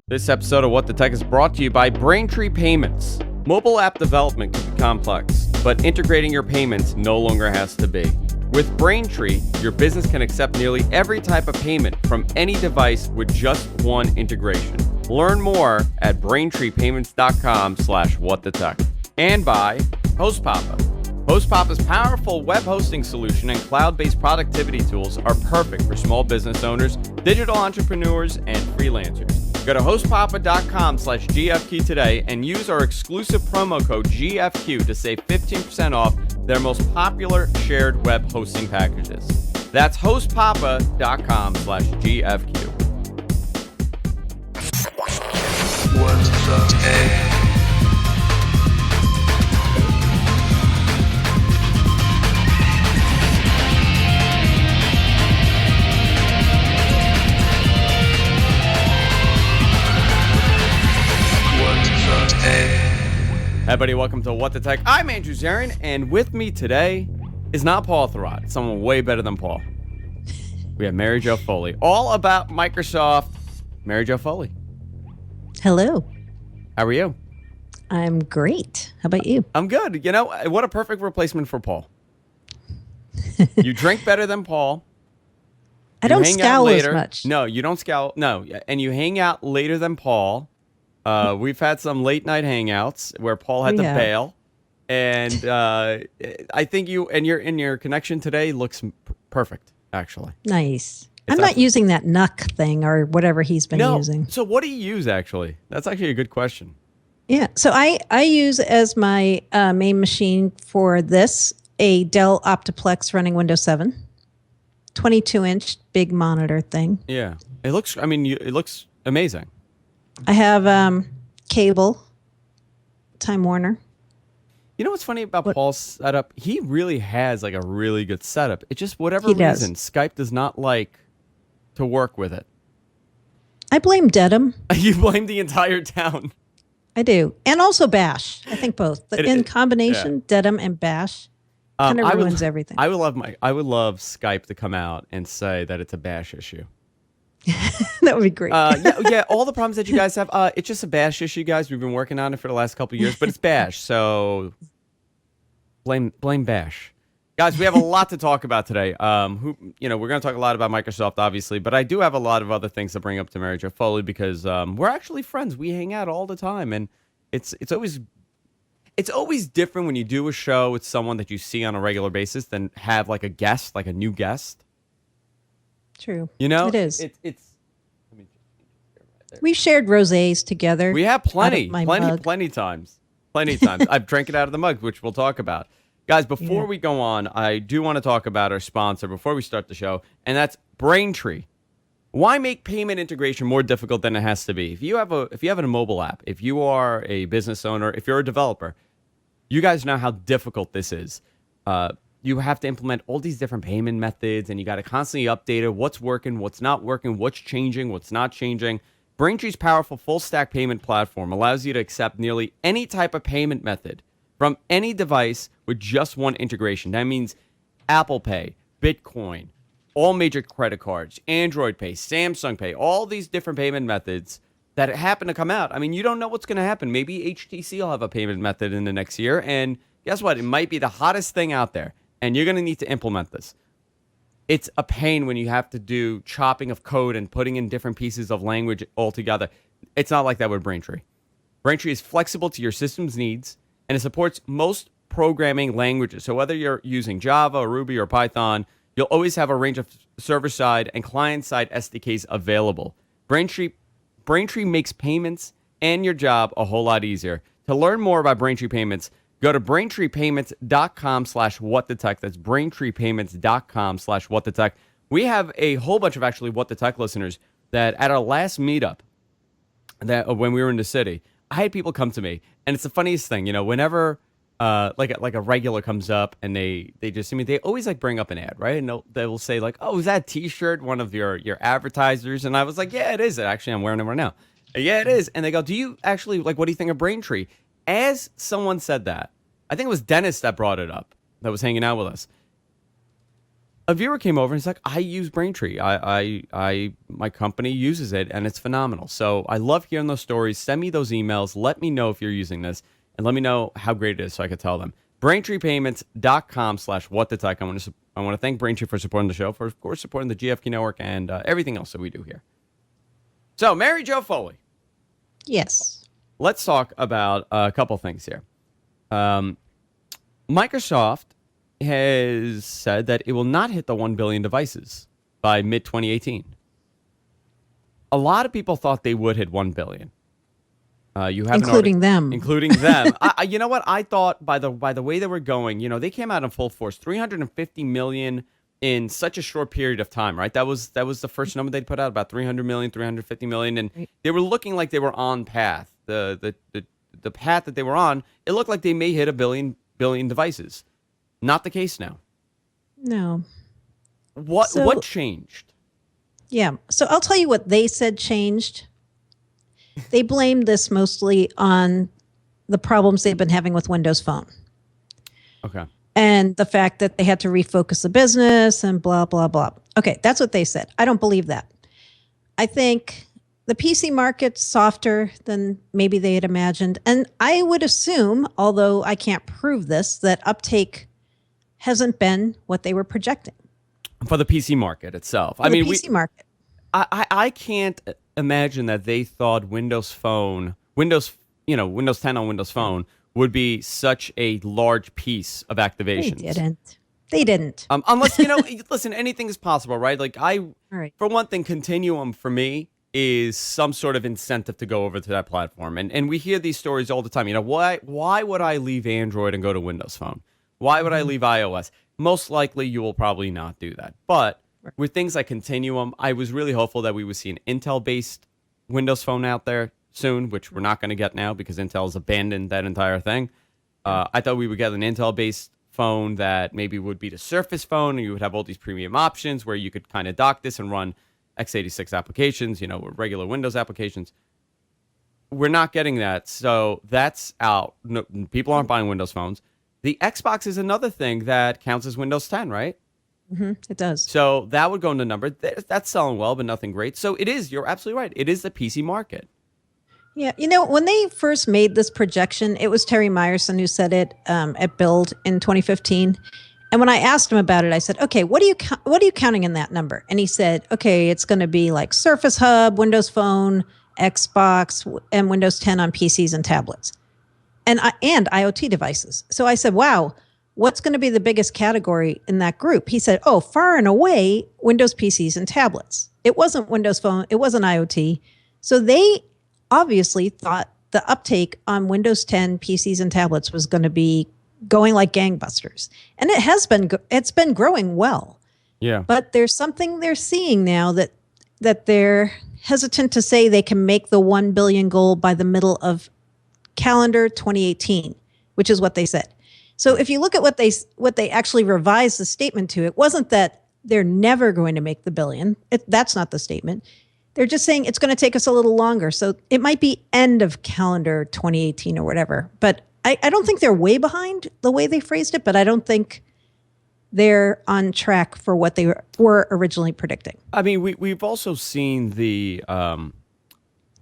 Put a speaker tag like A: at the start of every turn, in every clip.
A: This episode of What the Tech is brought to you by Braintree Payments. Mobile app development can be complex, but integrating your payments no longer has to be. With Braintree, your business can accept nearly every type of payment from any device with just one integration. Learn more at braintreepayments.com/whatthetech. And by HostPapa. HostPapa's powerful web hosting solution and cloud-based productivity tools are perfect for small business owners, digital entrepreneurs, and freelancers. Go to hostpapa.com/GFQ today and use our exclusive promo code GFQ to save 15% off their most popular shared web hosting packages. That's hostpapa.com/GFQ.
B: What's the tech?
A: Hey everybody, welcome to What the Tech. I'm Andrew Zarin, and with me today is not Paul Thurrott, someone way better than Paul. We have Mary Jo Foley, all about Microsoft. Mary Jo Foley.
C: Hello.
A: How are you?
C: I'm great. How about you?
A: I'm good. You know, what a perfect replacement for Paul. You drink better than Paul.
C: I don't scowl as much.
A: No, you don't scowl. No, and you hang out later than Paul. We've had some late night hangouts where Paul had to bail, and I think you and your connection today looks perfect. Actually,
C: nice. I'm not using that NUC thing or whatever he's been using.
A: So what do you use actually? That's actually a good question.
C: Yeah. So I use as my main machine for this a Dell Optiplex running Windows 7, 22-inch big monitor thing.
A: Yeah, it looks. I mean, it looks amazing.
C: I have cable, Time Warner.
A: You know what's funny about Paul's setup? He really has like a really good setup. It just, whatever reason, Skype does not like to work with it.
C: I blame Dedham.
A: You blame the entire town.
C: I do. And also Bash. I think both. In combination, Dedham and Bash kind of ruins everything.
A: I would love Skype to come out and say that it's a Bash issue.
C: That would be great.
A: Yeah. All the problems that you guys have, it's just a Bash issue, guys. We've been working on it for the last couple of years, but it's Bash, so blame Bash, guys. We have a lot to talk about today. We're going to talk a lot about Microsoft, obviously, but I do have a lot of other things to bring up to Mary Jo Foley because we're actually friends. We hang out all the time, and it's always different when you do a show with someone that you see on a regular basis than have like a guest, like a new guest.
C: True.
A: You know,
C: it is.
A: It's.
C: We've shared rosés together.
A: We have plenty times. I've drank it out of the mug, which we'll talk about. Guys, before we go on, I do want to talk about our sponsor before we start the show, and that's Braintree. Why make payment integration more difficult than it has to be? If you have a mobile app, if you are a business owner, if you're a developer, you guys know how difficult this is. You have to implement all these different payment methods, and you got to constantly update it. What's working, what's not working, what's changing, what's not changing. Braintree's powerful full-stack payment platform allows you to accept nearly any type of payment method from any device with just one integration. That means Apple Pay, Bitcoin, all major credit cards, Android Pay, Samsung Pay, all these different payment methods that happen to come out. I mean, you don't know what's going to happen. Maybe HTC will have a payment method in the next year, and guess what? It might be the hottest thing out there. And you're going to need to implement this. It's a pain when you have to do chopping of code and putting in different pieces of language all together. It's not like that with Braintree. Braintree is flexible to your system's needs, and it supports most programming languages. So whether you're using Java, or Ruby, or Python, you'll always have a range of server-side and client-side SDKs available. Braintree makes payments and your job a whole lot easier. To learn more about Braintree Payments, go to braintreepayments.com/whatthetech. That's braintreepayments.com/whatthetech. We have a whole bunch of actually What the Tech listeners that at our last meetup, that when we were in the city, I had people come to me, and it's the funniest thing, you know, whenever like a regular comes up and they just see me, they always like bring up an ad, right? And they will say like, "Oh, is that T-shirt one of your advertisers?" And I was like, "Yeah, it is. Actually, I'm wearing it right now." "Yeah, it is." And they go, "Do you actually like? What do you think of Braintree?" As someone said that, I think it was Dennis that brought it up, that was hanging out with us. A viewer came over and he's like, I use Braintree. My company uses it and it's phenomenal. So I love hearing those stories. Send me those emails. Let me know if you're using this and let me know how great it is so I can tell them. BraintreePayments.com/whatthetech. I want to thank Braintree for supporting the show, for of course supporting the GFQ network and everything else that we do here. So, Mary Jo Foley,
C: Yes.
A: let's talk about a couple things here. Microsoft has said that it will not hit the 1 billion devices by mid-2018. A lot of people thought they would hit 1 billion. You have
C: Including them.
A: Including them. You know what? I thought by the way they were going, they came out in full force, 350 million in such a short period of time, right? That was the first number they'd put out, about 300 million, 350 million, and they were looking like they were on path. The path that they were on, it looked like they may hit a billion devices. Not the case now.
C: No.
A: What changed?
C: Yeah. So I'll tell you what they said changed. They blamed this mostly on the problems they've been having with Windows Phone.
A: Okay.
C: And the fact that they had to refocus the business and blah, blah, blah. Okay, that's what they said. I don't believe that. I think the PC market's softer than maybe they had imagined. And I would assume, although I can't prove this, that uptake hasn't been what they were projecting.
A: For the PC market itself.
C: For the PC market.
A: I can't imagine that they thought Windows 10 on Windows Phone would be such a large piece of activations.
C: They didn't.
A: Unless, listen, anything is possible, right? Like for one thing, Continuum for me is some sort of incentive to go over to that platform. And we hear these stories all the time. Why would I leave Android and go to Windows Phone? Why would I leave iOS? Most likely you will probably not do that. But with things like Continuum, I was really hopeful that we would see an Intel-based Windows Phone out there soon, which we're not going to get now because Intel's abandoned that entire thing. I thought we would get an Intel-based phone that maybe would be the Surface phone, and you would have all these premium options where you could kind of dock this and run x86 applications, regular Windows applications. We're not getting that, so that's out. No, people aren't buying Windows phones. The Xbox is another thing that counts as Windows 10, right?
C: Mm-hmm, it does.
A: So that would go in the number. That's selling well, but nothing great. So it is. You're absolutely right. It is the PC market.
C: Yeah. When they first made this projection, it was Terry Myerson who said it at Build in 2015. And when I asked him about it, I said, okay, what are you counting in that number? And he said, okay, it's going to be like Surface Hub, Windows Phone, Xbox, and Windows 10 on PCs and tablets. And IoT devices. So I said, wow, what's going to be the biggest category in that group? He said, oh, far and away, Windows PCs and tablets. It wasn't Windows Phone. It wasn't IoT. So they obviously thought the uptake on Windows 10 PCs and tablets was going to be going like gangbusters. And it has been, it's been growing well.
A: Yeah.
C: But there's something they're seeing now that they're hesitant to say they can make the 1 billion goal by the middle of calendar 2018, which is what they said. So if you look at what they actually revised the statement to, it wasn't that they're never going to make the billion. That's not the statement. They're just saying it's going to take us a little longer. So it might be end of calendar 2018 or whatever. But I don't think they're way behind the way they phrased it, but I don't think they're on track for what they were originally predicting.
A: I mean, we've also seen the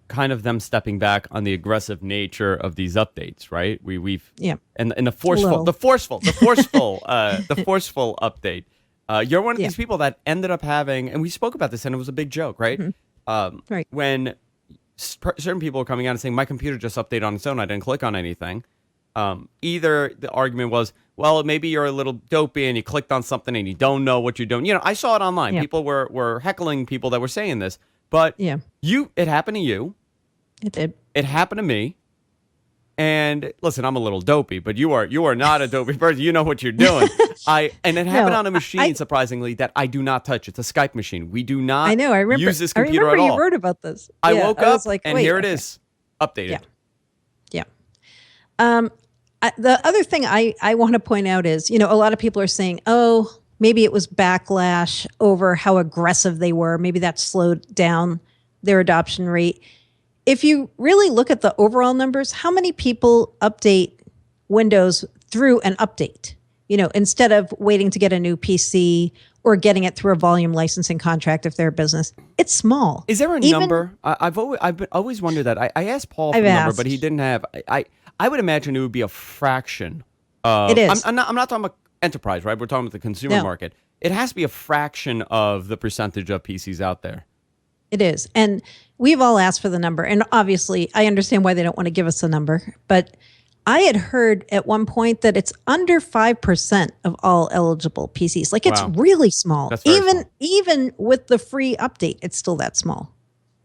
A: kind of them stepping back on the aggressive nature of these updates, right? And the forceful update. You're one of these people that ended up having, and we spoke about this, and it was a big joke, right?
C: Mm-hmm. Right.
A: When certain people are coming out and saying, my computer just updated on its own, I didn't click on anything. Either the argument was, well, maybe you're a little dopey and you clicked on something and you don't know what you're doing. I saw it online. People were heckling people that were saying this, but it happened to you.
C: It did.
A: It happened to me. And listen, I'm a little dopey, but you are not a dopey person. You know what you're doing. And it happened on a machine, surprisingly, that I do not touch. It's a Skype machine. We do not use this computer at all.
C: You wrote about this.
A: I woke up and here it is, updated.
C: Yeah. The other thing I want to point out is, a lot of people are saying, oh, maybe it was backlash over how aggressive they were. Maybe that slowed down their adoption rate. If you really look at the overall numbers, how many people update Windows through an update? Instead of waiting to get a new PC or getting it through a volume licensing contract if they're a business. It's small.
A: Is there a
C: Even-
A: number? I've always wondered that. I asked Paul for
C: I've
A: the number,
C: asked.
A: but he didn't have. I would imagine it would be a fraction. Of,
C: It is.
A: I'm not talking about enterprise, right? We're talking about the consumer
C: No.
A: market. It has to be a fraction of the percentage of PCs out there.
C: It is. And we've all asked for the number. And obviously, I understand why they don't want to give us a number. But I had heard at one point that it's under 5% of all eligible PCs. Like, it's
A: Wow.
C: really small.
A: That's very small.
C: Even with the free update, it's still that small.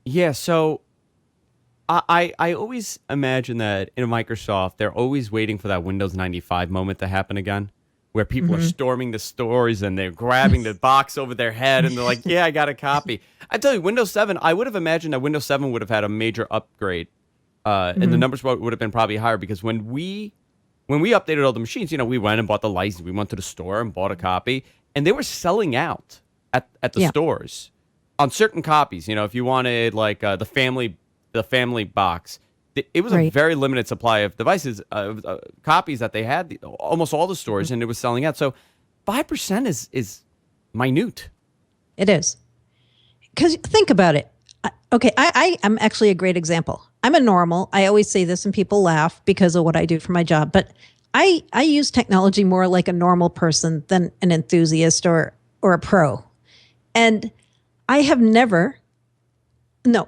A: Yeah, so I always imagine that in Microsoft, they're always waiting for that Windows 95 moment to happen again, where people are storming the stores and they're grabbing the box over their head and they're like, yeah, I got a copy. I tell you, Windows 7, I would have imagined that Windows 7 would have had a major upgrade, and the numbers would have been probably higher, because when we updated all the machines, we went and bought the license. We went to the store and bought a copy, and they were selling out at the
C: Yeah.
A: stores on certain copies. If you wanted like the family box, it was a
C: Right.
A: very limited supply of devices, copies that they had, almost all the stores, and it was selling out. So 5% is minute.
C: It is. Because think about it. Okay, I'm actually a great example. I'm a normal. I always say this and people laugh because of what I do for my job. But I use technology more like a normal person than an enthusiast or a pro. And I have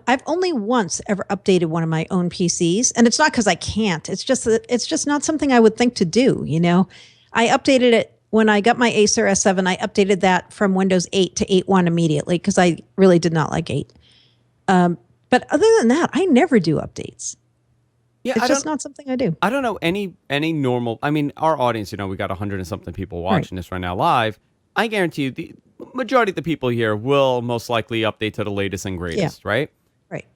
C: I've only once ever updated one of my own PCs. And it's not because I can't. It's just that it's just not something I would think to do, I updated it when I got my Acer S7. I updated that from Windows 8 to 8.1 immediately because I really did not like 8. But other than that, I never do updates.
A: Yeah,
C: It's just not something I do.
A: I don't know any normal. I mean, our audience, we got 100 and something people watching this right now live. I guarantee you, the majority of the people here will most likely update to the latest and greatest, right?
C: Right.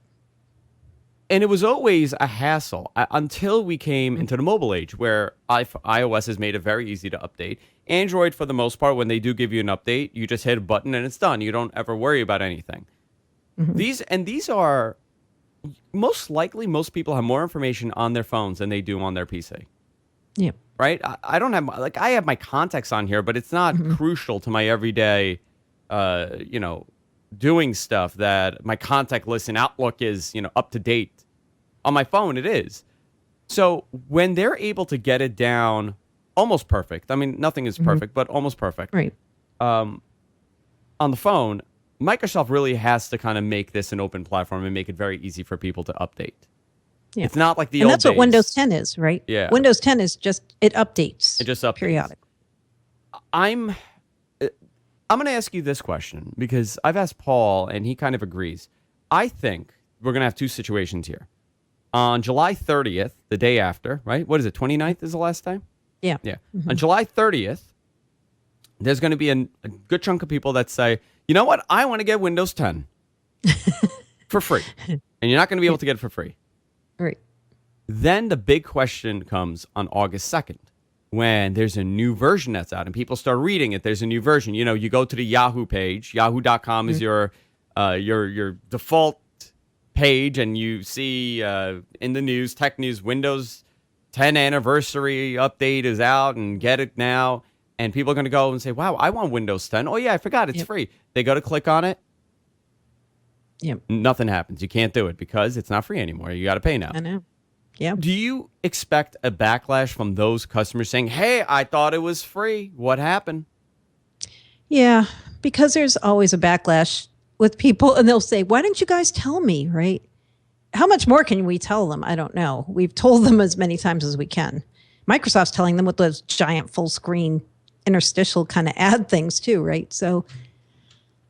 A: And it was always a hassle until we came into the mobile age, where iOS has made it very easy to update. Android, for the most part, when they do give you an update, you just hit a button and it's done. You don't ever worry about anything. These are most likely, most people have more information on their phones than they do on their PC.
C: Yeah.
A: Right? I don't have I have my contacts on here, but it's not crucial to my everyday, doing stuff that my contact list and Outlook is, up to date. On my phone, it is. So when they're able to get it down almost perfect, I mean, nothing is perfect, but almost perfect.
C: Right.
A: On the phone, Microsoft really has to kind of make this an open platform and make it very easy for people to update.
C: Yeah.
A: It's not like the
C: And
A: old
C: that's what
A: days.
C: Windows 10 is, right?
A: Yeah.
C: Windows 10 is just, it updates.
A: It just updates.
C: periodically.
A: I'm going to ask you this question because I've asked Paul and he kind of agrees. I think we're going to have two situations here. On July 30th, the day after, right? What is it? 29th is the last time?
C: Yeah.
A: Yeah. On July 30th, there's going to be a good chunk of people that say, you know what? I want to get Windows 10 for free. And you're not going to be able to get it for free.
C: Right.
A: Then the big question comes on August 2nd when there's a new version that's out and people start reading it. There's a new version. You go to the Yahoo page. Yahoo.com is your default page, and you see in the news, tech news, Windows 10 anniversary update is out and get it now. And people are going to go and say, wow, I want Windows 10. Oh, yeah, I forgot. It's free. They go to click on it.
C: Yep.
A: Nothing happens. You can't do it because it's not free anymore. You got to pay now.
C: I know. Yeah.
A: Do you expect a backlash from those customers saying, hey, I thought it was free. What happened?
C: Yeah. Because there's always a backlash with people, and they'll say, why didn't you guys tell me, right? How much more can we tell them? I don't know. We've told them as many times as we can. Microsoft's telling them with those giant full screen interstitial kind of ad things too, right? So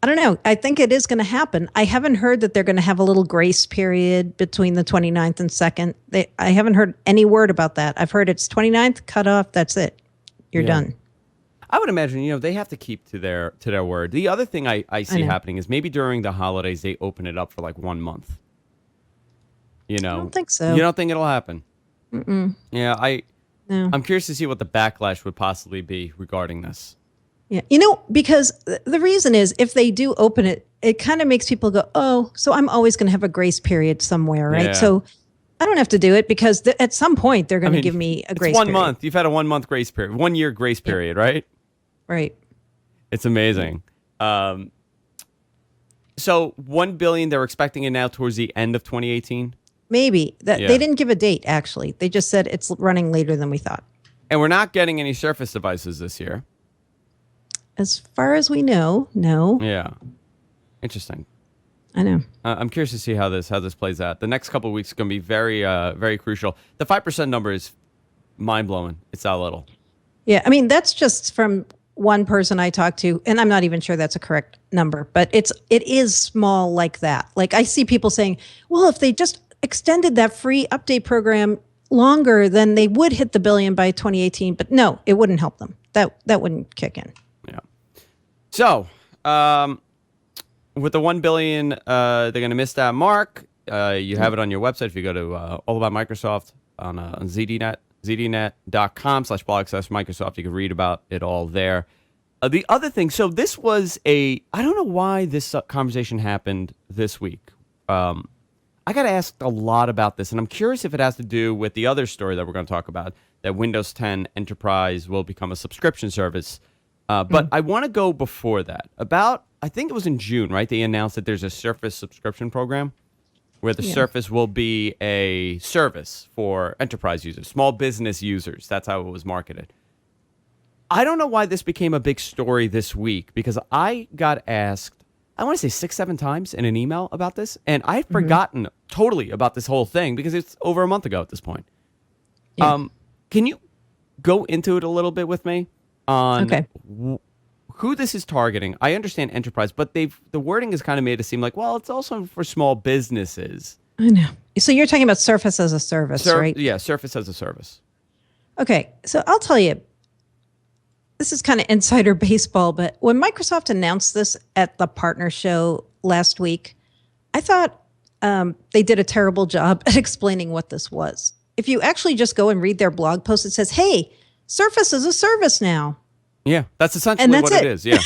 C: I don't know. I think it is going to happen. I haven't heard that they're going to have a little grace period between the 29th and 2nd. I haven't heard any word about that. I've heard it's 29th, cut off, that's it. You're done.
A: I would imagine, they have to keep to their word. The other thing I see
C: know.
A: happening is maybe during the holidays, they open it up for like 1 month. I
C: don't think so.
A: You don't think it'll happen? Yeah,
C: No.
A: I'm curious to see what the backlash would possibly be regarding this.
C: Yeah. Because the reason is if they do open it, it kind of makes people go, oh, so I'm always going to have a grace period somewhere, right?
A: Yeah.
C: So I don't have to do it because at some point they're going to give me a grace
A: it's 1
C: period.
A: month. You've had a 1 month grace period, 1 year grace period, right?
C: Right.
A: It's amazing. So 1 billion, they're expecting it now towards the end of 2018.
C: Maybe that
A: Yeah.
C: they didn't give a date. Actually, they just said it's running later than we thought.
A: And we're not getting any Surface devices this year.
C: As far as we know, no.
A: Yeah. Interesting.
C: I know.
A: I'm curious to see how this plays out. The next couple of weeks are going to be very very crucial. The 5% number is mind blowing. It's that little.
C: Yeah, I mean that's just from one person I talked to, and I'm not even sure that's a correct number, but it is small like that. Like I see people saying, well, if they just extended that free update program longer, then they would hit the billion by 2018. But no, it wouldn't help them. That wouldn't kick in.
A: Yeah. So, with the 1 billion, they're going to miss that mark. You have it on your website if you go to All About Microsoft on ZDNet. ZDNet.com/blog/Microsoft. You can read about it all there. The other thing, so this was I don't know why this conversation happened this week. I got asked a lot about this, and I'm curious if it has to do with the other story that we're going to talk about, that Windows 10 Enterprise will become a subscription service. But I want to go before that. I think it was in June, right? They announced that there's a Surface subscription program, where the Surface will be a service for enterprise users, small business users. That's how it was marketed. I don't know why this became a big story this week, because I got asked, I want to say 6-7 times in an email about this, and I had forgotten totally about this whole thing because it's over a month ago at this point.
C: Yeah.
A: Can you go into it a little bit with me on who this is targeting? I understand enterprise, but the wording is kind of made it seem like, well, it's also for small businesses.
C: I know. So you're talking about Surface as a service, right?
A: Yeah, Surface as a service.
C: Okay, so I'll tell you, this is kind of insider baseball, but when Microsoft announced this at the partner show last week, I thought they did a terrible job at explaining what this was. If you actually just go and read their blog post, it says, hey, Surface is a service now.
A: Yeah, that's essentially what it is. Yeah.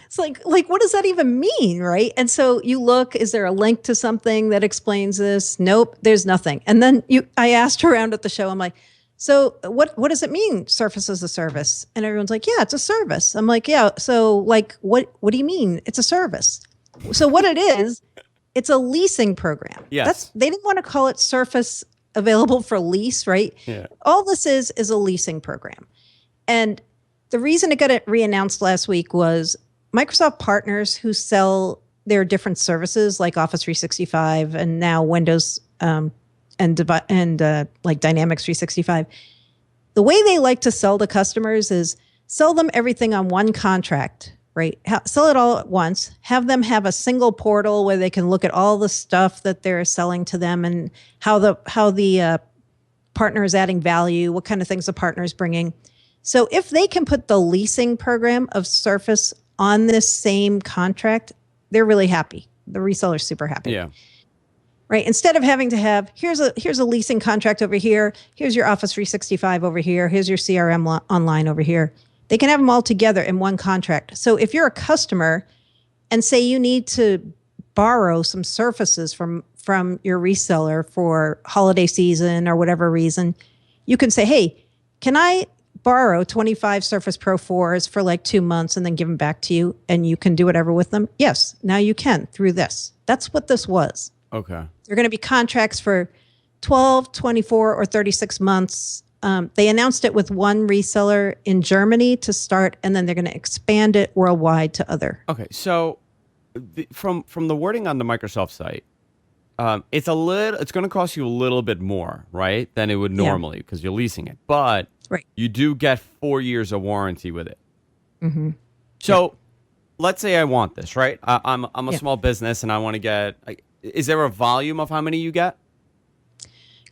C: It's like what does that even mean, right? And so you look, is there a link to something that explains this? Nope, there's nothing. And then I asked around at the show, I'm like, so what does it mean, Surface as a service? And everyone's like, yeah, it's a service. I'm like, yeah, so like what do you mean it's a service? So what it is, it's a leasing program.
A: Yes.
C: They didn't want to call it Surface available for lease, right?
A: Yeah.
C: All this is a leasing program. And the reason it got reannounced last week was Microsoft partners who sell their different services like Office 365 and now Windows and like Dynamics 365. The way they like to sell to customers is sell them everything on one contract, right? Sell it all at once. Have them have a single portal where they can look at all the stuff that they're selling to them and how the partner is adding value, what kind of things the partner is bringing. So if they can put the leasing program of Surface on this same contract, they're really happy. The reseller's super happy.
A: Yeah.
C: Right. Instead of having to have, here's a leasing contract over here, here's your Office 365 over here, here's your CRM online over here. They can have them all together in one contract. So if you're a customer and say you need to borrow some Surfaces from your reseller for holiday season or whatever reason, you can say, hey, can I borrow 25 Surface Pro 4s for like 2 months and then give them back to you and you can do whatever with them? Yes, now you can through this. That's what this was.
A: Okay.
C: They're going to be contracts for 12, 24, or 36 months. They announced it with one reseller in Germany to start, and then they're going to expand it worldwide to other.
A: Okay. So from the wording on the Microsoft site, it's going to cost you a little bit more, right, than it would normally because you're leasing it. But you do get 4 years of warranty with it. Mm-hmm. So let's say I want this, right? I'm a small business and I want to get. Is there a volume of how many you get?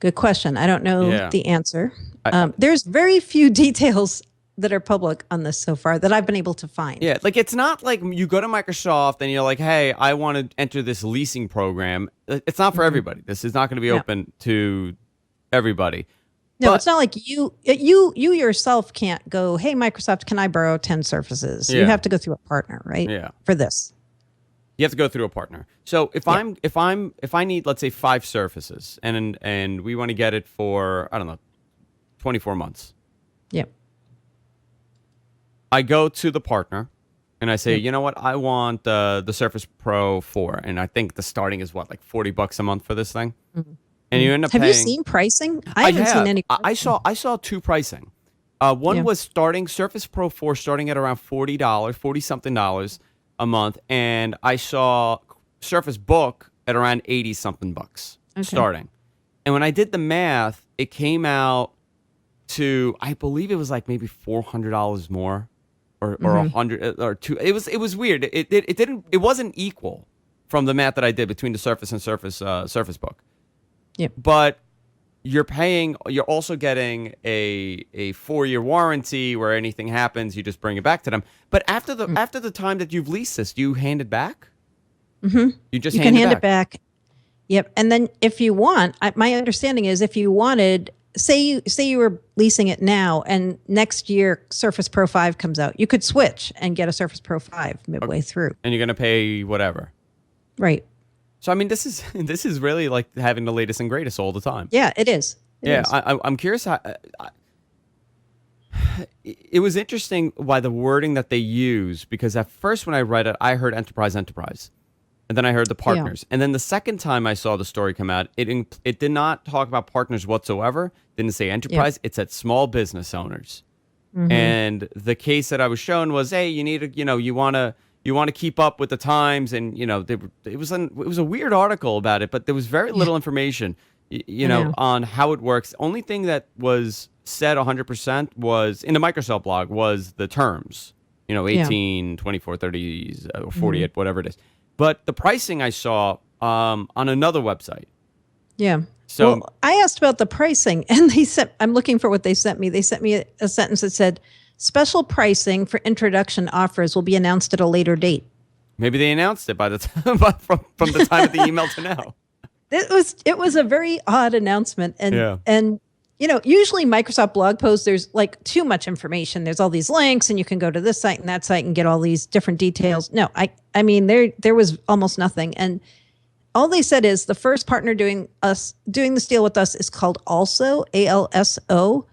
C: Good question. I don't know the answer. There's very few details that are public on this so far that I've been able to find.
A: Yeah, like it's not like you go to Microsoft and you're like, hey, I want to enter this leasing program. It's not for everybody. This is not going to be open to everybody.
C: No, it's not like you yourself can't go, hey, Microsoft, can I borrow 10 Surfaces? You have to go through a partner, right?
A: Yeah.
C: For this.
A: You have to go through a partner. So if I need, let's say, 5 Surfaces and we want to get it for, I don't know, 24 months.
C: Yep.
A: I go to the partner and I say, you know what, I want the Surface Pro 4, and I think the starting is what, like $40 a month for this thing, and you end up
C: Have
A: paying.
C: you seen pricing? I haven't seen any.
A: I saw two pricing. One
C: Yeah.
A: was starting Surface Pro 4 starting at around $40, 40 something dollars a month, and I saw Surface Book at around 80 something bucks starting. And when I did the math, it came out to, I believe it was like maybe $400 more, or
C: Mm-hmm.
A: 100 or two. It was weird. It wasn't equal from the math that I did between the Surface and Surface Book.
C: Yep.
A: But you're also getting a 4-year warranty where anything happens, you just bring it back to them. But after the time that you've leased this, do you hand it back? Mm-hmm. You just
C: You can hand it back. Yep. And then if you want, my understanding is if you wanted, say you were leasing it now and next year Surface Pro 5 comes out, you could switch and get a Surface Pro 5 midway through.
A: And you're going to pay whatever.
C: Right.
A: So, I mean, this is really like having the latest and greatest all the time.
C: Yeah, it is. It is.
A: I'm curious how. It was interesting why the wording that they use, because at first when I read it, I heard enterprise, and then I heard the partners, and then the second time I saw the story come out, it did not talk about partners whatsoever. Didn't say enterprise. It said small business owners, and the case that I was shown was, hey, you need to, you want to keep up with the times, and it was a weird article about it, but there was very little information, on how it works. The only thing that was said 100% was in the Microsoft blog was the terms, 18, 24, 30, or 48, whatever it is. But the pricing I saw on another website.
C: Yeah.
A: So
C: well, I asked about the pricing, and I'm looking for what they sent me. They sent me a sentence that said, special pricing for introduction offers will be announced at a later date.
A: Maybe they announced it by the time from the time of the email to now.
C: It was a very odd announcement, and usually Microsoft blog posts, there's like too much information. There's all these links, and you can go to this site and that site and get all these different details. No, I mean there was almost nothing, and all they said is the first partner doing this deal with us is called Also, ALSO.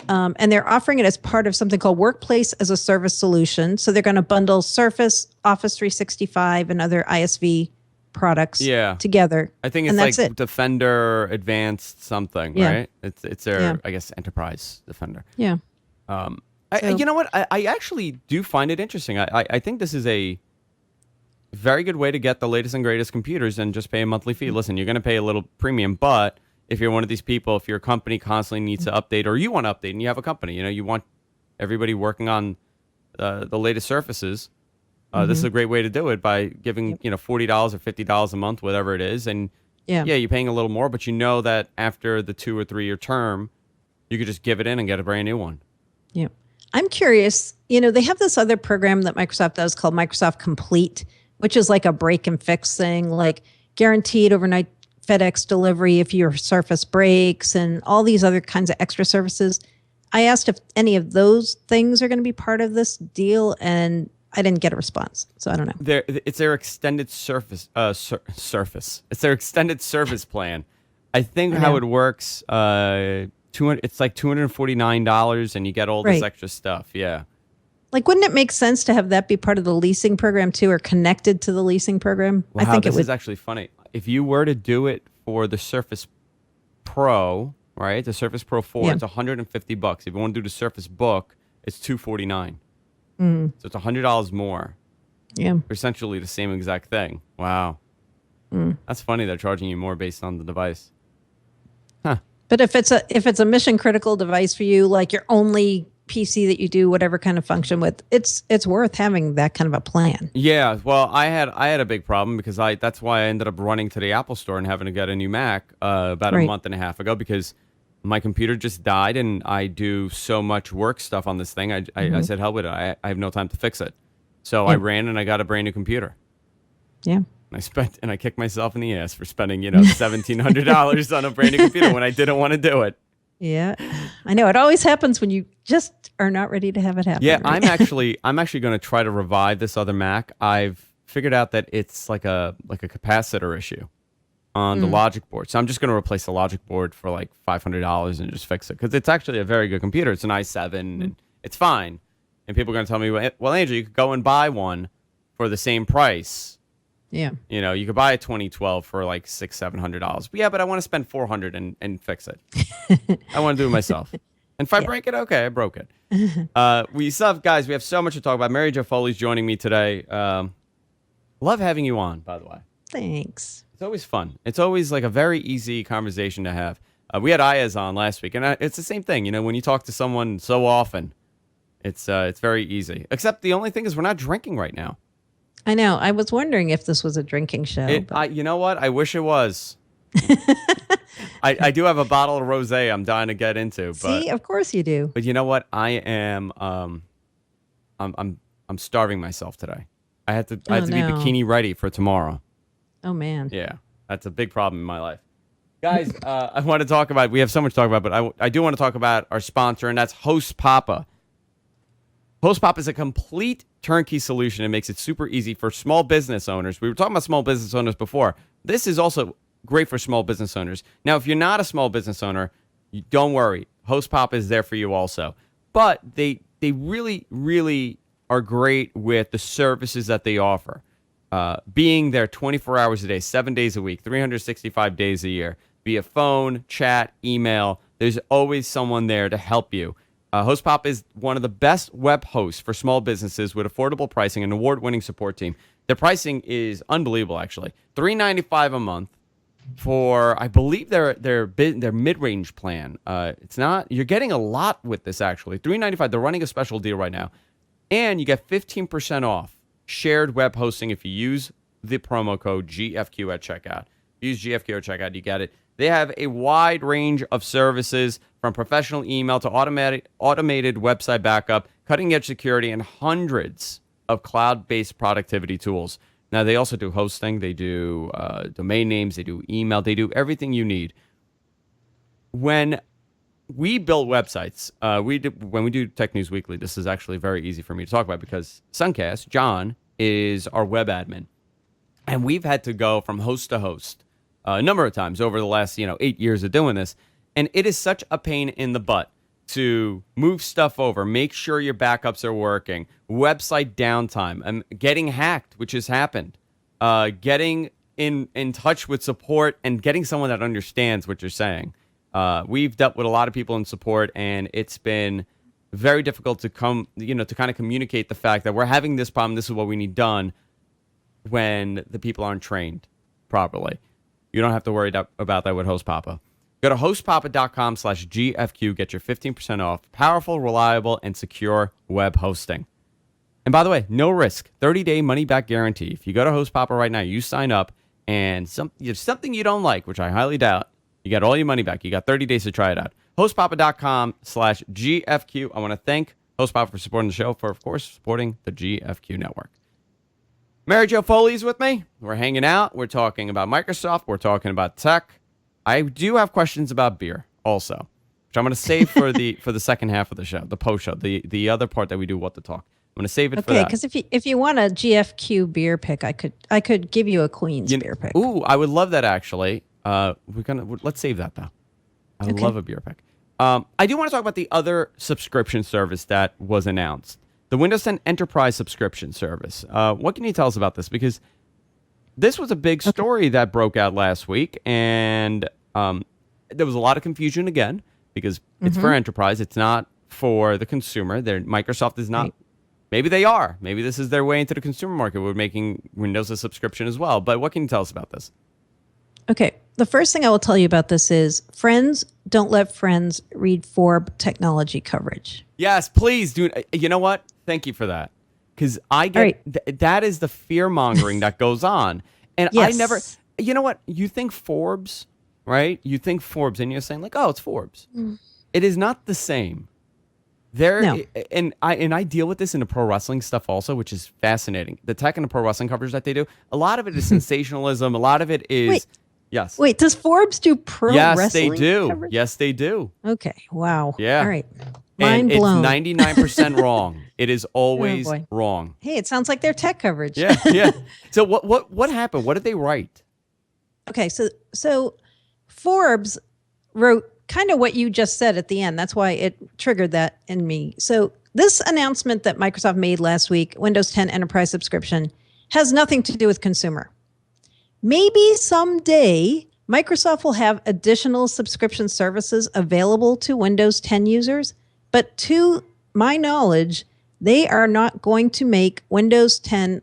C: And they're offering it as part of something called Workplace as a Service solution. So they're going to bundle Surface, Office 365, and other ISV products together.
A: I think it's like Defender Advanced something, right? It's their, I guess, Enterprise Defender.
C: Yeah.
A: You know what? I actually do find it interesting. I think this is a very good way to get the latest and greatest computers and just pay a monthly fee. Listen, you're going to pay a little premium, but if you're one of these people, if your company constantly needs to update, or you want to update and you have a company, you want everybody working on the latest Surfaces, this is a great way to do it by giving, $40 or $50 a month, whatever it is. And you're paying a little more, but you know that after the 2 or 3 year term, you could just give it in and get a brand new one.
C: Yeah. I'm curious, they have this other program that Microsoft does called Microsoft Complete, which is like a break and fix thing, like guaranteed overnight FedEx delivery if your Surface breaks and all these other kinds of extra services. I asked if any of those things are going to be part of this deal, and I didn't get a response, so I don't know.
A: It's their extended Surface. It's their extended service plan. I think how it works, it's like $249, and you get all this extra stuff. Yeah.
C: Like, wouldn't it make sense to have that be part of the leasing program too, or connected to the leasing program?
A: Wow, I think this is actually funny. If you were to do it for the Surface Pro, right, the Surface Pro 4, it's $150. If you want to do the Surface Book, it's $249. So it's $100 more.
C: Yeah,
A: for essentially the same exact thing. Wow, that's funny. They're charging you more based on the device. Huh.
C: But if it's a mission critical device for you, like your only PC that you do whatever kind of function with, it's worth having that kind of a plan.
A: Yeah, well, I had a big problem because that's why I ended up running to the Apple store and having to get a new Mac about a month and a half ago, because my computer just died and I do so much work stuff on this thing. I said, hell with it. I have no time to fix it. So I ran and I got a brand new computer.
C: Yeah.
A: I kicked myself in the ass for spending, $1,700 on a brand new computer when I didn't want to do it.
C: Yeah, I know. It always happens when you just are not ready to have it happen.
A: Yeah,
C: right?
A: I'm actually going to try to revive this other Mac. I've figured out that it's like a capacitor issue on the logic board. So I'm just going to replace the logic board for like $500 and just fix it, because it's actually a very good computer. It's an i7 and it's fine. And people are going to tell me, well, Andrew, you could go and buy one for the same price.
C: Yeah.
A: You know, you could buy a 2012 for like $600-700. But yeah, but I want to spend $400 and fix it. I want to do it myself. And if I break it, okay, I broke it. We still have, guys, we have so much to talk about. Mary Jo Foley's joining me today. Love having you on, by the way.
C: Thanks.
A: It's always fun. It's always like a very easy conversation to have. We had Ayaz on last week, and it's the same thing. You know, when you talk to someone so often, it's very easy. Except the only thing is we're not drinking right now.
C: I know. I was wondering if this was a drinking show.
A: You know what? I wish it was. I do have a bottle of rosé I'm dying to get into. But,
C: See, of course you do.
A: But you know what? I am. I'm starving myself today. I had to be bikini ready for tomorrow.
C: Oh man.
A: Yeah, that's a big problem in my life. Guys, I want to talk about. We have so much to talk about, but I do want to talk about our sponsor, and that's Host Papa. Host Papa is a complete turnkey solution. It makes it super easy for small business owners. We were talking about small business owners before. This is also great for small business owners. Now, if you're not a small business owner, don't worry. Host Papa is there for you also. But they really, really are great with the services that they offer. Being there 24 hours a day, 7 days a week, 365 days a year, via phone, chat, email. There's always someone there to help you. Host Papa is one of the best web hosts for small businesses with affordable pricing and award-winning support team. Their pricing is unbelievable, actually. $395 a month for, I believe, their mid-range plan. It's not, you're getting a lot with this, actually. $395. They're running a special deal right now, and you get 15% off shared web hosting if you use the promo code GFQ at checkout. Use GFQ at checkout, you get it. They have a wide range of services from professional email to automated website backup, cutting-edge security, and hundreds of cloud-based productivity tools. Now, they also do hosting. They do domain names. They do email. They do everything you need. When we build websites, when we do Tech News Weekly, this is actually very easy for me to talk about because Suncast, John, is our web admin. And we've had to go from host to host a number of times over the last 8 years of doing this. And it is such a pain in the butt to move stuff over, make sure your backups are working, website downtime, getting hacked, which has happened, getting in touch with support and getting someone that understands what you're saying. We've dealt with a lot of people in support, and it's been very difficult to kind of communicate the fact that we're having this problem, this is what we need done, when the people aren't trained properly. You don't have to worry about that with Host Papa. Go to hostpapa.com/GFQ. Get your 15% off. Powerful, reliable, and secure web hosting. And by the way, no risk. 30-day money-back guarantee. If you go to Host Papa right now, you sign up, and something you don't like, which I highly doubt, you get all your money back. You got 30 days to try it out. hostpapa.com/GFQ. I want to thank Host Papa for supporting the show, for, of course, supporting the GFQ network. Mary Jo Foley's with me. We're hanging out. We're talking about Microsoft. We're talking about tech. I do have questions about beer also, which I'm going to save for the second half of the show, the post show, the other part that we do What to Talk. I'm going to save it for that.
C: Okay, because if you want a GFQ beer pick, I could give you a Queen's beer pick.
A: Ooh, I would love that actually. Let's save that though. I would love a beer pick. I do want to talk about the other subscription service that was announced. The Windows 10 Enterprise subscription service. What can you tell us about this? Because this was a big story that broke out last week, and there was a lot of confusion again because it's for enterprise. It's not for the consumer. Microsoft is not. Right. Maybe they are. Maybe this is their way into the consumer market. We're making Windows a subscription as well. But what can you tell us about this?
C: Okay. The first thing I will tell you about this is friends don't let friends read Forbes technology coverage.
A: Yes, please do. You know what? Thank you for that. Because I get that is the fear mongering that goes on. And yes. I never, you know what? You think Forbes, right? You think Forbes and you're saying like, oh, it's Forbes. It is not the same. And I deal with this in the pro wrestling stuff also, which is fascinating. The tech and the pro wrestling coverage that they do, a lot of it is sensationalism. A lot of it is, yes.
C: Wait, does Forbes do pro wrestling?
A: Yes, they do.
C: Coverage?
A: Yes, they do.
C: Okay. Wow.
A: Yeah.
C: All right. Mind blown.
A: It's 99% wrong. It is always wrong.
C: Hey, it sounds like their tech coverage.
A: Yeah. So what happened? What did they write?
C: Okay, so Forbes wrote kind of what you just said at the end. That's why it triggered that in me. So this announcement that Microsoft made last week, Windows 10 Enterprise subscription, has nothing to do with consumer. Maybe someday Microsoft will have additional subscription services available to Windows 10 users, but to my knowledge, they are not going to make Windows 10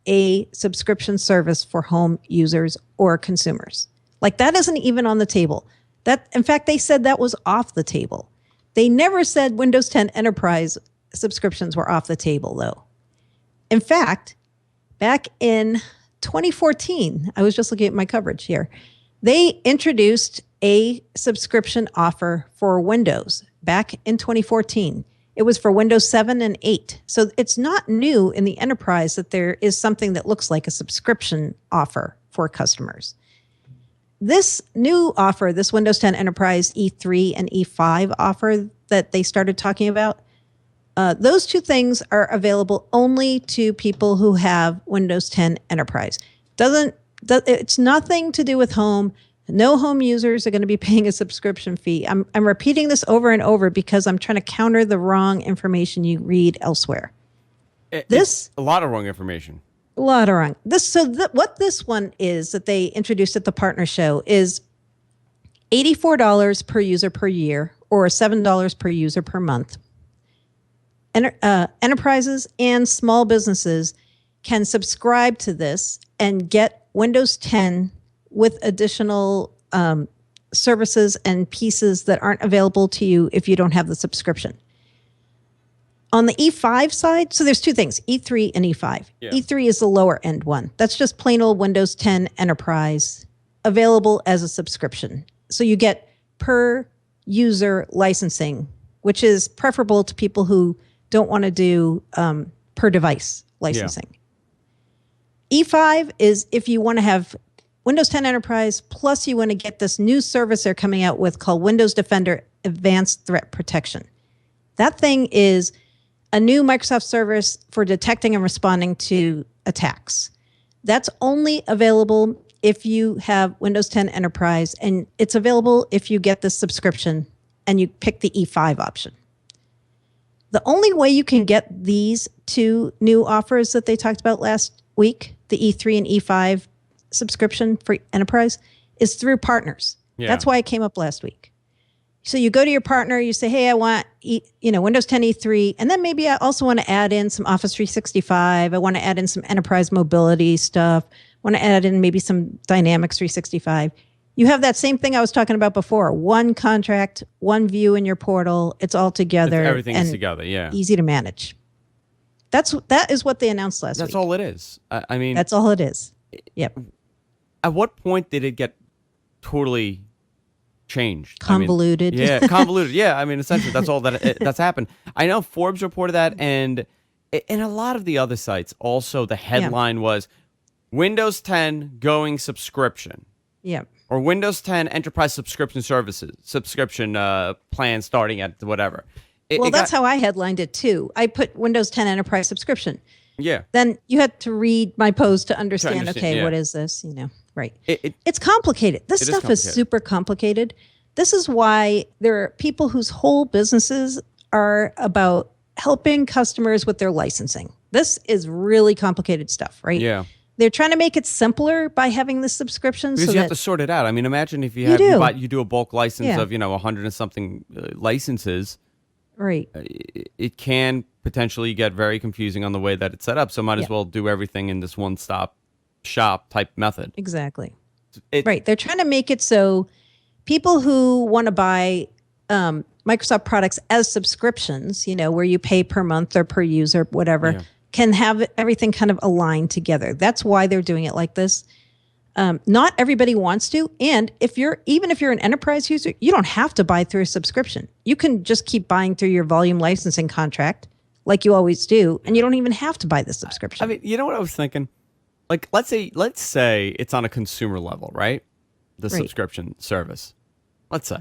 C: a subscription service for home users or consumers. Like that isn't even on the table. That, in fact, they said that was off the table. They never said Windows 10 Enterprise subscriptions were off the table, though. In fact, back in 2014, I was just looking at my coverage here, they introduced a subscription offer for Windows back in 2014. It was for Windows 7 and 8. So it's not new in the enterprise that there is something that looks like a subscription offer for customers. This new offer, this Windows 10 Enterprise E3 and E5 offer that they started talking about, those two things are available only to people who have Windows 10 Enterprise. It's nothing to do with home. No home users are going to be paying a subscription fee. I'm repeating this over and over because I'm trying to counter the wrong information you read elsewhere.
A: It's a lot of wrong information.
C: A lot of wrong. What this one is that they introduced at the partner show is $84 per user per year or $7 per user per month. Enterprises and small businesses can subscribe to this and get Windows 10 with additional services and pieces that aren't available to you if you don't have the subscription. On the E5 side, so there's two things, E3 and E5. Yeah. E3 is the lower end one. That's just plain old Windows 10 Enterprise available as a subscription. So you get per user licensing, which is preferable to people who don't want to do per device licensing. Yeah. E5 is if you want to have Windows 10 Enterprise, plus you want to get this new service they're coming out with called Windows Defender Advanced Threat Protection. That thing is a new Microsoft service for detecting and responding to attacks. That's only available if you have Windows 10 Enterprise, and it's available if you get this subscription and you pick the E5 option. The only way you can get these two new offers that they talked about last week, the E3 and E5 subscription for enterprise, is through partners. Yeah. That's why it came up last week. So you go to your partner, you say, hey, I want Windows 10 E3, and then maybe I also want to add in some Office 365. I want to add in some enterprise mobility stuff. I want to add in maybe some Dynamics 365. You have that same thing I was talking about before. One contract, one view in your portal. It's all together.
A: Everything is together, yeah.
C: Easy to manage. That is what they announced last week.
A: That's all it is. I mean,
C: that's all it is. Yep.
A: At what point did it get totally changed?
C: Convoluted.
A: I mean, yeah, convoluted. Yeah, I mean, essentially, that's all that's happened. I know Forbes reported that, and a lot of the other sites also, the headline was Windows 10 going subscription.
C: Yeah.
A: Or Windows 10 Enterprise subscription plan starting at whatever.
C: That's how I headlined it too. I put Windows 10 Enterprise subscription.
A: Yeah.
C: Then you had to read my post to understand what is this? Right. It's complicated. This stuff is super complicated. This is why there are people whose whole businesses are about helping customers with their licensing. This is really complicated stuff, right?
A: Yeah.
C: They're trying to make it simpler by having this subscription.
A: Because you have to sort it out. I mean, imagine if you do a bulk license of 100 and something licenses.
C: Right.
A: It can potentially get very confusing on the way that it's set up. So might as well do everything in this one-stop shop type method.
C: Exactly. Right. They're trying to make it so people who want to buy Microsoft products as subscriptions, where you pay per month or per user, whatever, can have everything kind of aligned together. That's why they're doing it like this. Not everybody wants to. And even if you're an enterprise user, you don't have to buy through a subscription. You can just keep buying through your volume licensing contract like you always do. And you don't even have to buy the subscription.
A: I mean, you know what I was thinking? Like, let's say it's on a consumer level, right? The subscription service. Let's say.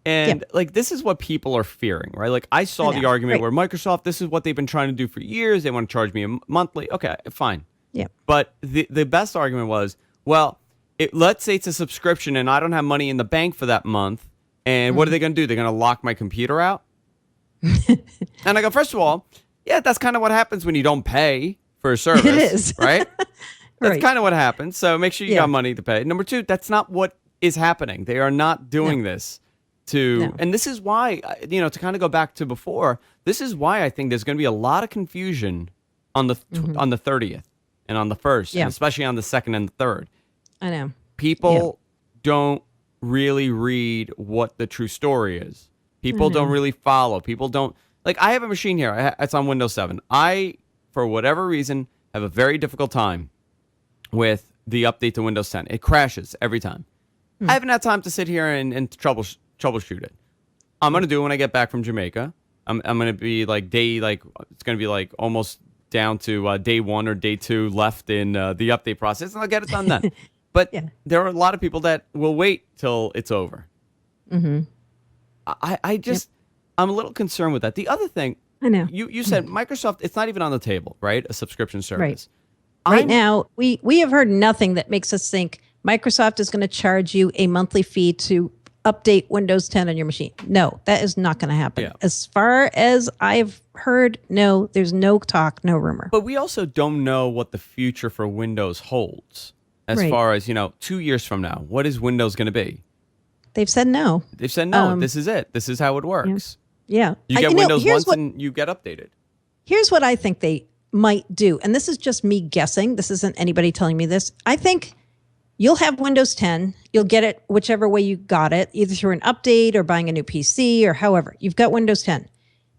A: And this is what people are fearing, right? Like I saw the argument where Microsoft, this is what they've been trying to do for years. They want to charge me monthly. Okay, fine.
C: Yeah.
A: But the best argument was, well, let's say it's a subscription and I don't have money in the bank for that month. And what are they going to do? They're going to lock my computer out? And I go, first of all, yeah, that's kind of what happens when you don't pay for a service.
C: It is.
A: Right? That's
C: Right.
A: kind of what happens. So make sure you
C: Yeah.
A: got money to pay. Number two, that's not what is happening. They are not doing this
C: No.
A: and this is why, to kind of go back to before, this is why I think there's going to be a lot of confusion on the 30th and on the 1st,
C: Yeah.
A: and especially on the 2nd and the 3rd.
C: I know.
A: People don't really read what the true story is. People don't really follow. People don't like. I have a machine here. It's on Windows 7. I, for whatever reason, have a very difficult time with the update to Windows 10. It crashes every time. I haven't had time to sit here and troubleshoot it. I'm gonna do it when I get back from Jamaica. I'm gonna be it's gonna be like almost down to day 1 or day 2 left in the update process, and I'll get it done then. But
C: Yeah.
A: there are a lot of people that will wait till it's over. Mm-hmm. I just I'm a little concerned with that. The other thing,
C: I know.
A: you said Microsoft, it's not even on the table, right? A subscription service.
C: Right now, we have heard nothing that makes us think Microsoft is going to charge you a monthly fee to update Windows 10 on your machine. No, that is not going to happen.
A: Yeah.
C: As far as I've heard, no, there's no talk, no rumor.
A: But we also don't know what the future for Windows holds. As
C: Right.
A: far as, 2 years from now, what is Windows going to be?
C: They've said no.
A: They've said, no, this is it. This is how it works.
C: Yeah.
A: You get
C: know,
A: Windows
C: here's
A: once and you get updated.
C: Here's what I think they might do. And this is just me guessing. This isn't anybody telling me this. I think you'll have Windows 10. You'll get it whichever way you got it, either through an update or buying a new PC or however. You've got Windows 10.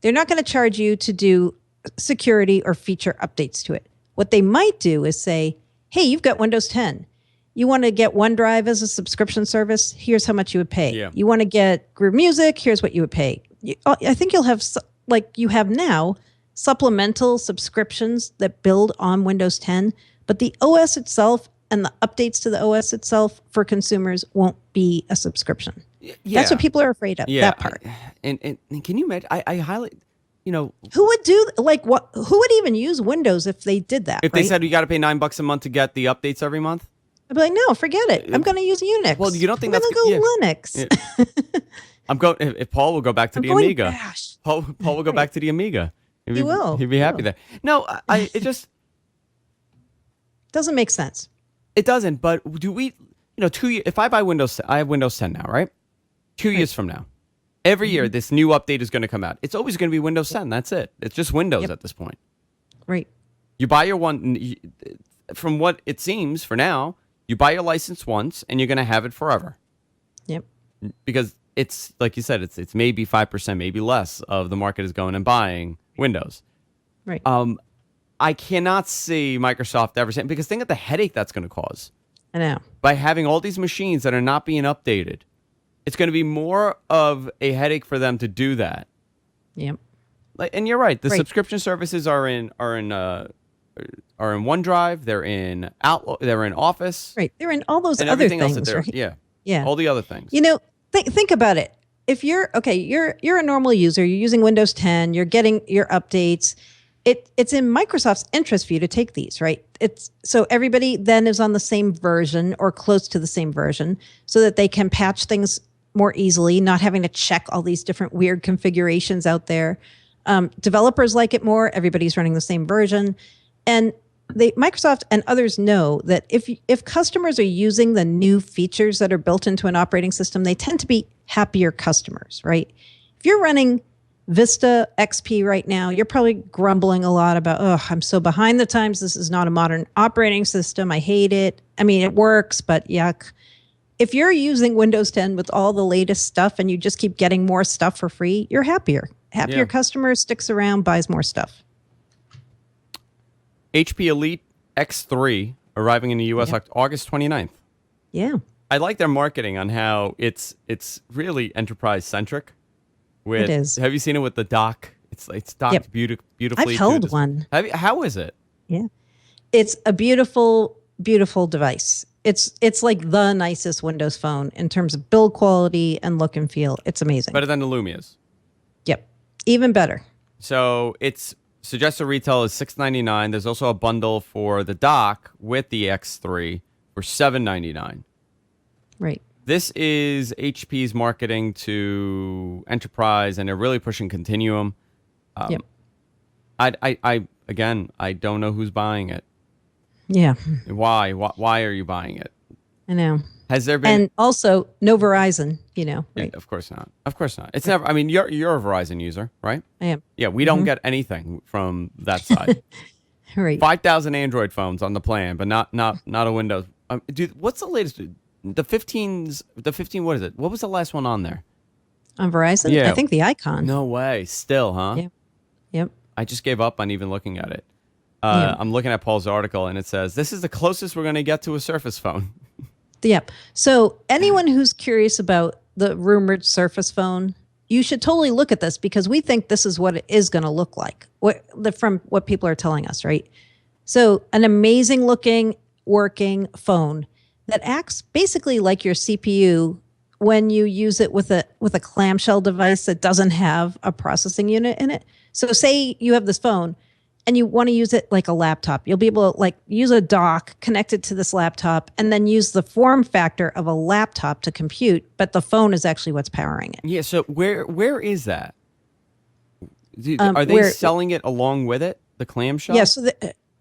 C: They're not going to charge you to do security or feature updates to it. What they might do is say, hey, you've got Windows 10. You want to get OneDrive as a subscription service? Here's how much you would pay.
A: Yeah.
C: You want to get Groove Music? Here's what you would pay. I think you'll have, like you have now, supplemental subscriptions that build on Windows 10, but the OS itself and the updates to the OS itself for consumers won't be a subscription. That's what people are afraid of, that part.
A: And can you imagine? I highly,
C: Who would do, like, what? Who would even use Windows if they did that,
A: if they
C: right?
A: said you got to pay $9 a month to get the updates every month.
C: I'd be like, no, forget it. I'm going to use Unix.
A: Well, you don't think
C: I'm
A: that's
C: going to
A: good-
C: go Linux.
A: I'm going. If Paul will go back to
C: I'm
A: the
C: going
A: Amiga,
C: Bash.
A: Paul will go back to the Amiga.
C: He will.
A: He'd be
C: He
A: happy
C: will.
A: there. No, it just
C: Doesn't make sense.
A: it doesn't. But do we? 2 years. If I buy Windows, I have Windows 10 now, right? 2 years from now, every year this new update is going to come out. It's always going to be Windows 10. That's it. It's just Windows at this point.
C: Right.
A: You buy your one. From what it seems for now, you buy your license once and you're going to have it forever.
C: Yep.
A: Because it's like you said, it's maybe 5%, maybe less of the market is going and buying Windows.
C: Right.
A: I cannot see Microsoft ever saying, because think of the headache that's going to cause
C: I know.
A: by having all these machines that are not being updated. It's going to be more of a headache for them to do that.
C: Yep.
A: Like, and you're right. The
C: Right.
A: subscription services are in OneDrive. They're in Outlook. They're in Office.
C: Right. They're in all those
A: And
C: other
A: everything
C: things.
A: else that they're
C: Right?
A: yeah.
C: Yeah.
A: All the other things.
C: Think about it. If you're you're a normal user, you're using Windows 10, you're getting your updates. It's in Microsoft's interest for you to take these, right? It's so everybody then is on the same version or close to the same version so that they can patch things more easily, not having to check all these different weird configurations out there. Developers like it more. Everybody's running the same version. And Microsoft and others know that if customers are using the new features that are built into an operating system, they tend to be happier customers, right? If you're running Vista XP right now, you're probably grumbling a lot about, oh, I'm so behind the times. This is not a modern operating system. I hate it. I mean, it works, but yuck. If you're using Windows 10 with all the latest stuff and you just keep getting more stuff for free, you're happier. Happier
A: Yeah.
C: customer sticks around, buys more stuff.
A: HP Elite X3 arriving in the US August 29th.
C: Yeah.
A: I like their marketing on how it's really enterprise centric. With,
C: It is.
A: Have you seen it with the dock? It's docked
C: Yep.
A: beautifully.
C: I've
A: to
C: held
A: this-
C: one.
A: How is it?
C: Yeah. It's a beautiful, beautiful device. It's like the nicest Windows phone in terms of build quality and look and feel. It's amazing.
A: Better than the Lumias.
C: Yep. Even better.
A: So it's suggested retail is $699. There's also a bundle for the dock with the X3 for $799.
C: Right.
A: This is HP's marketing to enterprise, and they're really pushing Continuum.
C: Yep.
A: I don't know who's buying it.
C: Yeah,
A: Why? Why are you buying it?
C: I know.
A: Has there been?
C: And also, no Verizon.
A: Yeah,
C: Right?
A: of course not. Of course not. It's never. I mean, you're a Verizon user, right?
C: I am.
A: Yeah, we don't get anything from that side.
C: Right.
A: 5,000 Android phones on the plan, but not a Windows. Dude, what's the latest? The 15s. The 15. What is it? What was the last one on there?
C: On Verizon?
A: Yeah.
C: I think the Icon.
A: No way. Still, huh?
C: Yep. Yep.
A: I just gave up on even looking at it.
C: Yeah.
A: I'm looking at Paul's article, and it says this is the closest we're going to get to a Surface phone.
C: Yep. So anyone who's curious about the rumored Surface phone, you should totally look at this because we think this is what it is going to look like. From what people are telling us, right? So an amazing looking working phone that acts basically like your CPU when you use it with a clamshell device that doesn't have a processing unit in it. So say you have this phone and you want to use it like a laptop. You'll be able to use a dock, connect it to this laptop, and then use the form factor of a laptop to compute, but the phone is actually what's powering it.
A: Yeah, so where is that? Are they selling it along with it, the clamshell?
C: Yeah, so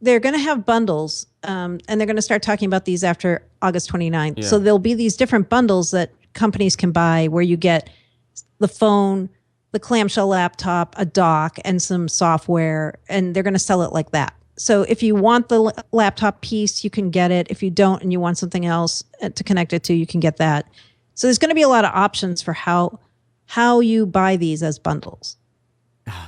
C: they're going to have bundles, and they're going to start talking about these after August 29th.
A: Yeah.
C: So there'll be these different bundles that companies can buy where you get the phone, the clamshell laptop, a dock, and some software, and they're going to sell it like that. So if you want the laptop piece, you can get it. If you don't and you want something else to connect it to, you can get that. So there's going to be a lot of options for how you buy these as bundles.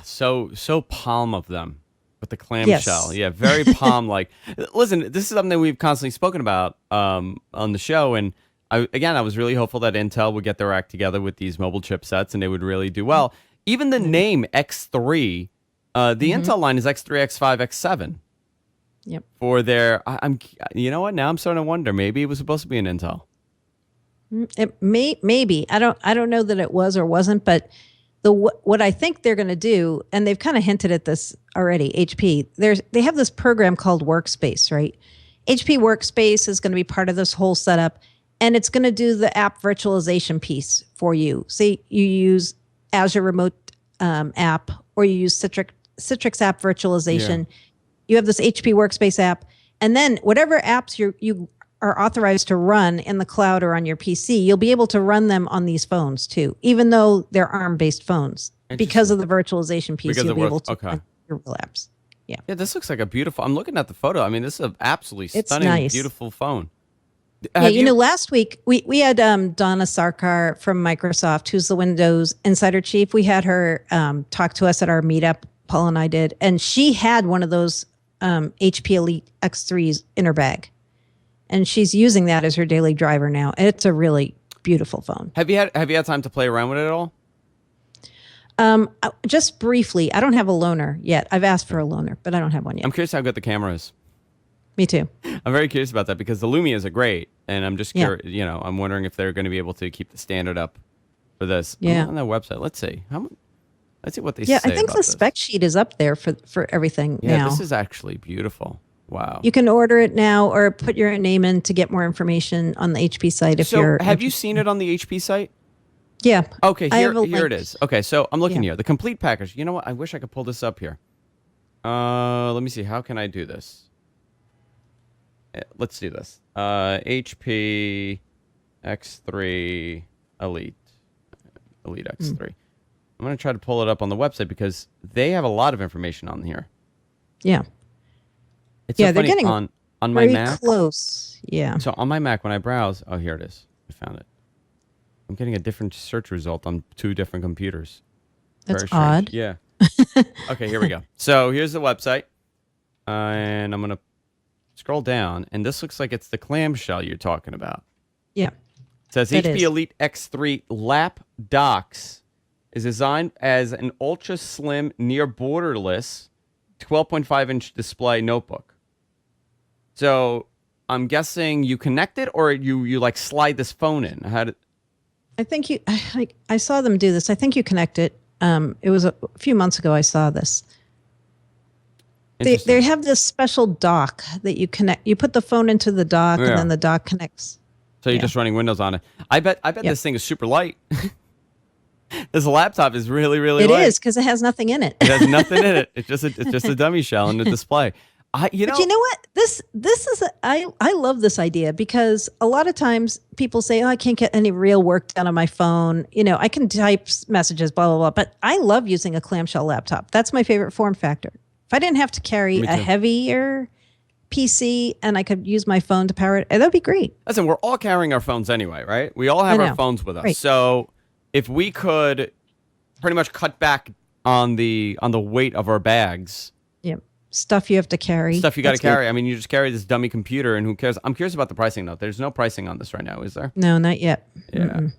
A: So Palm of them with the clamshell.
C: Yes.
A: Yeah, very Palm like. Listen, this is something we've constantly spoken about on the show, and I was really hopeful that Intel would get their act together with these mobile chipsets and they would really do well. Even the name X3, the Intel line is X3, X5, X7.
C: Yep.
A: For their, you know what? Now I'm starting to wonder. Maybe it was supposed to be an Intel.
C: It maybe. I don't know that it was or wasn't, but what I think they're going to do, and they've kind of hinted at this already. HP, they have this program called Workspace, right? HP Workspace is going to be part of this whole setup, and it's going to do the app virtualization piece for you. Say you use Azure Remote app, or you use Citrix app virtualization.
A: Yeah.
C: You have this HP Workspace app, and then whatever apps you are authorized to run in the cloud or on your PC, you'll be able to run them on these phones too, even though they're ARM-based phones. Because of the virtualization piece, you'll be able to run your real apps. Yeah.
A: Yeah, this looks like a beautiful. I'm looking at the photo. I mean, this is an absolutely stunning,
C: nice.
A: Beautiful phone.
C: Yeah, last week we had Donna Sarkar from Microsoft, who's the Windows Insider Chief. We had her talk to us at our meetup. Paul and I did, and she had one of those HP Elite X3s in her bag, and she's using that as her daily driver now. And it's a really beautiful phone.
A: Have you had time to play around with it at all?
C: Just briefly. I don't have a loaner yet. I've asked for a loaner, but I don't have one yet.
A: I'm curious how good the camera is.
C: Me too.
A: I'm very curious about that because the Lumias are great, and I'm just curious. You know, I'm wondering if they're going to be able to keep the standard up for this.
C: Yeah.
A: On their website. Let's see. Let's see what they say.
C: Yeah, I think
A: about
C: the spec sheet is up there for everything now.
A: Yeah, this is actually beautiful. Wow.
C: You can order it now or put your name in to get more information on the HP site if you're.
A: So, have you seen it on the HP site?
C: Yeah.
A: Okay,
C: I have a
A: here it
C: link.
A: is. Okay, so I'm looking here. The complete package. You know what? I wish I could pull this up here. Let me see. How can I do this? Let's do this. HP X3 Elite X3. I'm going to try to pull it up on the website because they have a lot of information on here.
C: Yeah.
A: It's so
C: they're
A: funny.
C: getting
A: on my
C: very
A: Mac.
C: close. Yeah.
A: So on my Mac, when I browse, oh, here it is. I found it. I'm getting a different search result on two different computers.
C: That's
A: Very strange.
C: odd.
A: Yeah. Okay, here we go. So here's the website. And I'm going to scroll down. And this looks like it's the clamshell you're talking about.
C: Yeah.
A: It says
C: It
A: HP
C: is.
A: Elite X3 Lap Docks is designed as an ultra slim, near borderless 12.5-inch display notebook. So I'm guessing you connect it or you like slide this phone in.
C: I think I saw them do this. I think you connect it. It was a few months ago I saw this. They have this special dock that you connect. You put the phone into the dock
A: Yeah.
C: and then the dock connects.
A: So you're
C: Yeah.
A: just running Windows on it. I bet this thing is super light. This laptop is really, really
C: It
A: light.
C: is because it has nothing in it.
A: It has nothing in it. It's just a dummy shell and a display.
C: But you know what? This is I love this idea because a lot of times people say, "Oh, I can't get any real work done on my phone." You know, I can type messages, blah blah blah. But I love using a clamshell laptop. That's my favorite form factor. If I didn't have to carry
A: Me
C: a
A: too.
C: heavier PC and I could use my phone to power it, that'd be great.
A: Listen, we're all carrying our phones anyway, right? We all have
C: I
A: our
C: know.
A: phones with us.
C: Right.
A: So if we could pretty much cut back on the weight of our bags,
C: Yeah, stuff you have to carry.
A: stuff you got to
C: That's good.
A: carry. I mean, you just carry this dummy computer, and who cares? I'm curious about the pricing though. There's no pricing on this right now, is there?
C: No, not yet.
A: Yeah.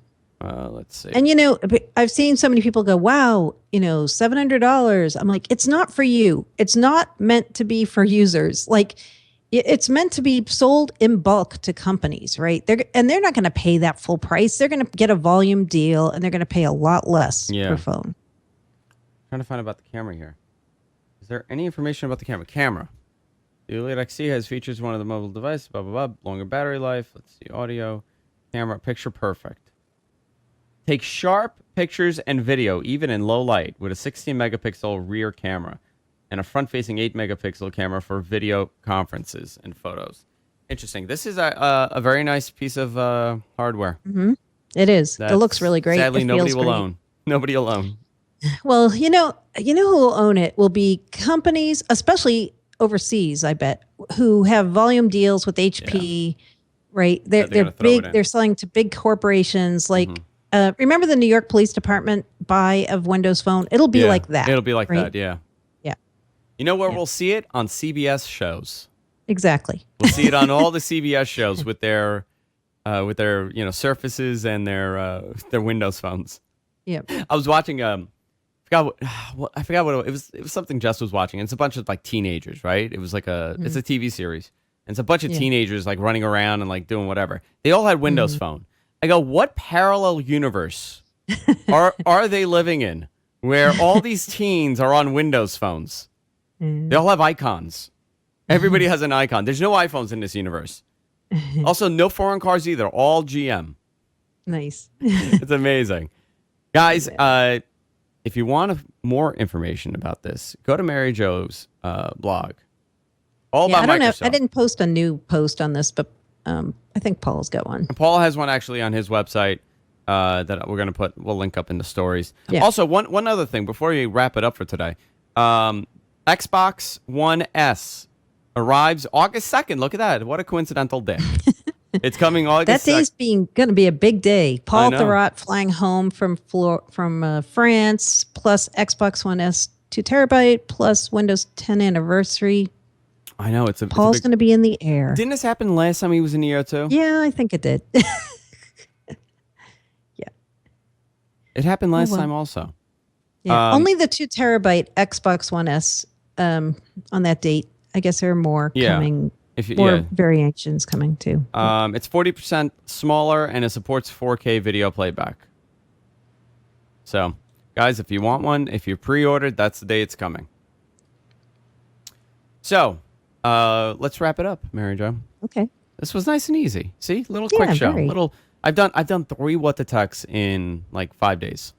A: Let's see.
C: And you know, I've seen so many people go, "Wow, you know, $700." I'm like, it's not for you. It's not meant to be for users. Like, it's meant to be sold in bulk to companies, right? They're not going to pay that full price. They're going to get a volume deal, and they're going to pay a lot less
A: Yeah.
C: per phone.
A: Trying to find about the camera here. Is there any information about the camera? Camera. The OLED XC has features one of the mobile devices, blah, blah, blah. Longer battery life. Let's see. Audio. Camera. Picture perfect. Takes sharp pictures and video, even in low light, with a 16 megapixel rear camera and a front-facing 8 megapixel camera for video conferences and photos. Interesting. This is a very nice piece of hardware.
C: It is. It
A: That's-
C: looks really great.
A: Sadly,
C: It
A: nobody
C: feels
A: will
C: great.
A: own. Nobody will own.
C: Well, you know who will own it will be companies, especially overseas, I bet, who have volume deals with HP, right? They're
A: they're gonna throw it
C: big.
A: in.
C: They're selling to big corporations. Like, remember the New York Police Department buy of Windows Phone? It'll be
A: Yeah,
C: like that.
A: It'll be like
C: right?
A: that, yeah.
C: Yeah,
A: You know where we'll see it? On CBS shows.
C: exactly.
A: We'll see it on all the CBS shows with their Surfaces and their Windows phones.
C: Yeah.
A: I was watching I forgot what it was. It was something Jess was watching. And it's a bunch of like teenagers, right? It was like it's a TV series. And it's a bunch of teenagers like running around and like doing whatever. They all had Windows Phone. I go, what parallel universe are they living in where all these teens are on Windows phones? They all have icons. Everybody has an icon. There's no iPhones in this universe. Also, no foreign cars either. All GM.
C: Nice.
A: It's amazing. Guys, if you want more information about this, go to Mary Jo's blog. All
C: Yeah,
A: about
C: I don't know.
A: Microsoft.
C: I didn't post a new post on this, but I think Paul's got one.
A: Paul has one actually on his website that we'll link up in the stories.
C: Yeah.
A: Also, one other thing before we wrap it up for today. Xbox One S arrives August 2nd. Look at that. What a coincidental day. It's coming August
C: That
A: 2nd.
C: day's going to be a big day. Paul
A: know.
C: Thurrott flying home from France, plus Xbox One S 2 terabyte, plus Windows 10 anniversary.
A: I know. It's a
C: Paul's
A: big...
C: going to be in the air.
A: Didn't this happen last time he was in the air too?
C: Yeah, I think it did.
A: It happened last
C: well.
A: time also.
C: Yeah, only the 2 terabyte Xbox One S on that date. I guess there are more
A: Yeah.
C: coming.
A: If you,
C: More
A: yeah.
C: variations coming too.
A: It's 40% smaller and it supports 4K video playback. So, guys, if you want one, if you pre-ordered, that's the day it's coming. So, let's wrap it up, Mary Jo.
C: Okay.
A: This was nice and easy. See, little
C: Yeah,
A: quick show.
C: very.
A: Little. I've done 3 What the Techs in like 5 days.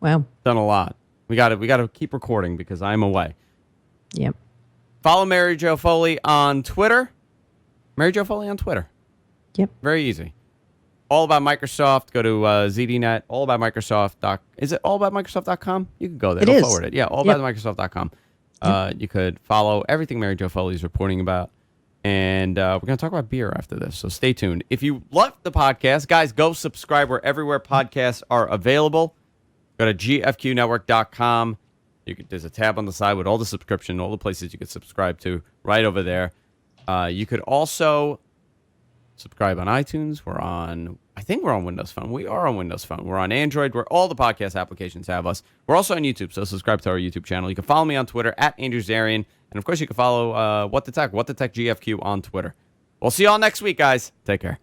C: Wow.
A: Done a lot. We got to keep recording because I'm away.
C: Yep.
A: Follow Mary Jo Foley on Twitter. Mary Jo Foley on Twitter.
C: Yep.
A: Very easy. All About Microsoft. Go to ZDNet. All About Microsoft. Is it allaboutmicrosoft.com? You can go there.
C: It
A: It'll
C: is.
A: forward it. Yeah, allaboutmicrosoft.com. You could follow everything Mary Jo Foley is reporting about. And we're going to talk about beer after this, so stay tuned. If you love the podcast, guys, go subscribe everywhere podcasts are available. Go to gfqnetwork.com. There's a tab on the side with all the subscription, all the places you could subscribe to right over there. You could also subscribe on iTunes. I think we're on Windows Phone. We are on Windows Phone. We're on Android, where all the podcast applications have us. We're also on YouTube, so subscribe to our YouTube channel. You can follow me on Twitter at Andrew Zarian. And, of course, you can follow What the Tech GFQ on Twitter. We'll see you all next week, guys. Take care.